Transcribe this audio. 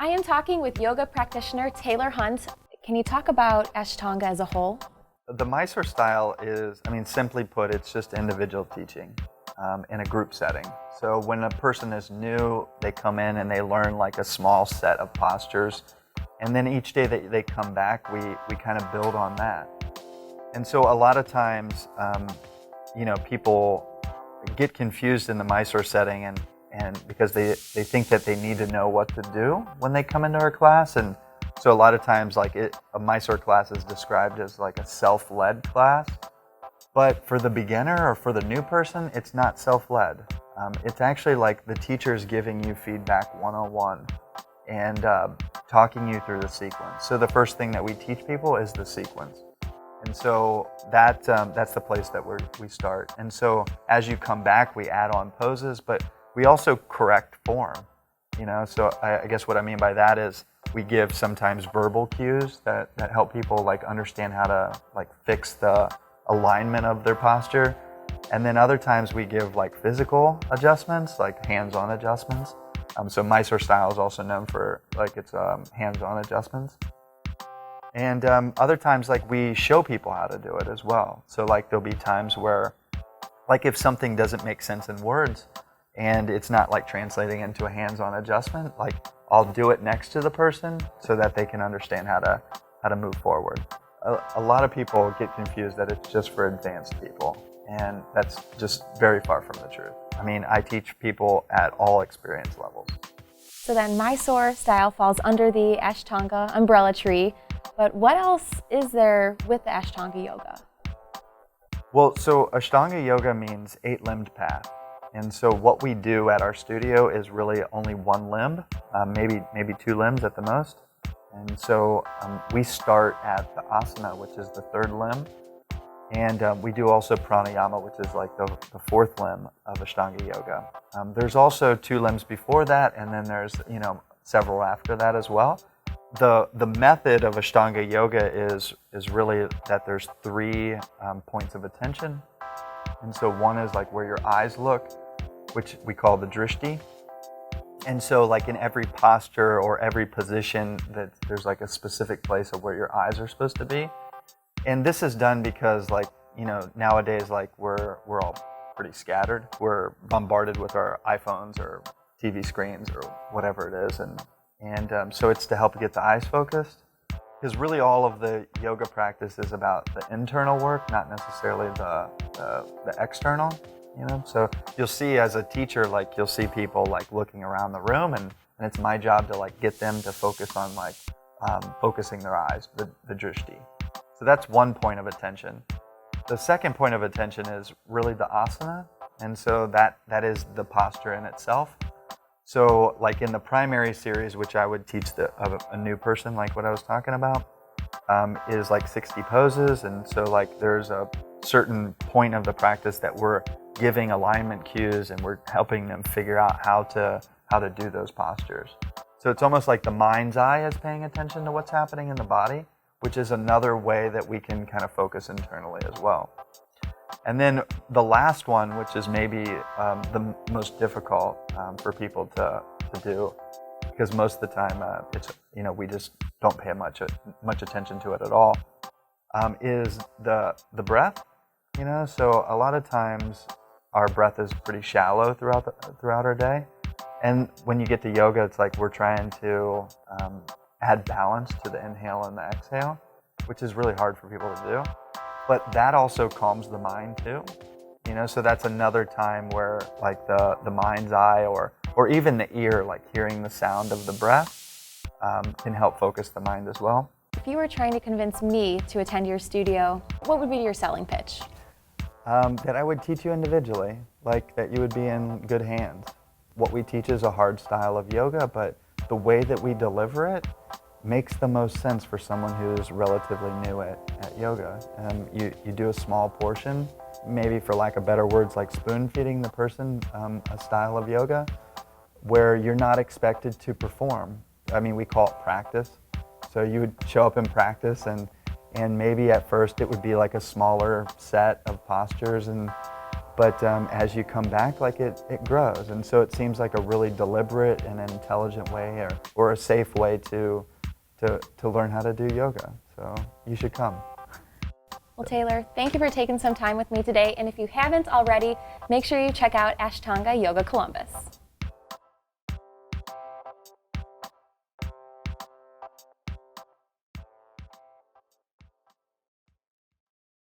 I am talking with yoga practitioner Taylor Hunt. Can you talk about Ashtanga as a whole? The Mysore style is, simply put, it's just individual teaching in a group setting. So when a person is new, they come in and they learn like a small set of postures. And then each day that they come back, we kind of build on that. And so a lot of times, people get confused in the Mysore setting and because they think that they need to know what to do when they come into our class. And so a lot of times a Mysore class is described as like a self-led class. But for the beginner or for the new person, it's not self-led. It's actually like the teacher's giving you feedback one-on-one and talking you through the sequence. So the first thing that we teach people is the sequence. And so that's the place that we start. And so as you come back, we add on poses, but we also correct form. So I guess what I mean by that is we give sometimes verbal cues that help people like understand how to like fix the alignment of their posture. And then other times we give like physical adjustments, like hands-on adjustments. So Mysore style is also known for like its hands-on adjustments. And other times like we show people how to do it as well. So like there'll be times where like if something doesn't make sense in words and it's not like translating into a hands-on adjustment, like I'll do it next to the person so that they can understand how to move forward. A lot of people get confused that it's just for advanced people, and that's just very far from the truth. I teach people at all experience levels. So then Mysore style falls under the Ashtanga umbrella tree, but what else is there with the Ashtanga yoga? Well, so Ashtanga yoga means 8-limbed path. And so what we do at our studio is really only one limb, maybe 2 limbs at the most. And so we start at the asana, which is the 3rd limb. And we do also pranayama, which is like the 4th limb of Ashtanga yoga. There's also 2 limbs before that, and then there's several after that as well. The method of Ashtanga yoga is really that there's 3 points of attention. And so one is like where your eyes look, which we call the drishti. And so like in every posture or every position that there's like a specific place of where your eyes are supposed to be. And this is done because nowadays like we're all pretty scattered. We're bombarded with our iPhones or TV screens or whatever it is. And so it's to help get the eyes focused. Because really all of the yoga practice is about the internal work, not necessarily the external. So you'll see as a teacher, like you'll see people like looking around the room, and it's my job to like get them to focus on like focusing their eyes, the drishti. So that's one point of attention. The second point of attention is really the asana, and so that is the posture in itself. So like in the primary series, which I would teach a new person, like what I was talking about, is like 60 poses. And so like there's a certain point of the practice that we're giving alignment cues and we're helping them figure out how to do those postures. So it's almost like the mind's eye is paying attention to what's happening in the body, which is another way that we can kind of focus internally as well. And then the last one, which is maybe the most difficult for people to do, because most of the time it's we just don't pay much attention to it at all, is the breath. So a lot of times our breath is pretty shallow throughout our day, and when you get to yoga, it's like we're trying to add balance to the inhale and the exhale, which is really hard for people to do. But that also calms the mind too, so that's another time where like the mind's eye or even the ear, like hearing the sound of the breath, can help focus the mind as well. If you were trying to convince me to attend your studio, what would be your selling pitch? That I would teach you individually, like that you would be in good hands. What we teach is a hard style of yoga, but the way that we deliver it makes the most sense for someone who's relatively new at yoga. You do a small portion, maybe for lack of better words, like spoon feeding the person a style of yoga where you're not expected to perform. We call it practice. So you would show up in practice and maybe at first it would be like a smaller set of postures and But as you come back, like it grows. And so it seems like a really deliberate and intelligent way or a safe way to learn how to do yoga. So you should come. Well, Taylor, thank you for taking some time with me today. And if you haven't already, make sure you check out Ashtanga Yoga Columbus.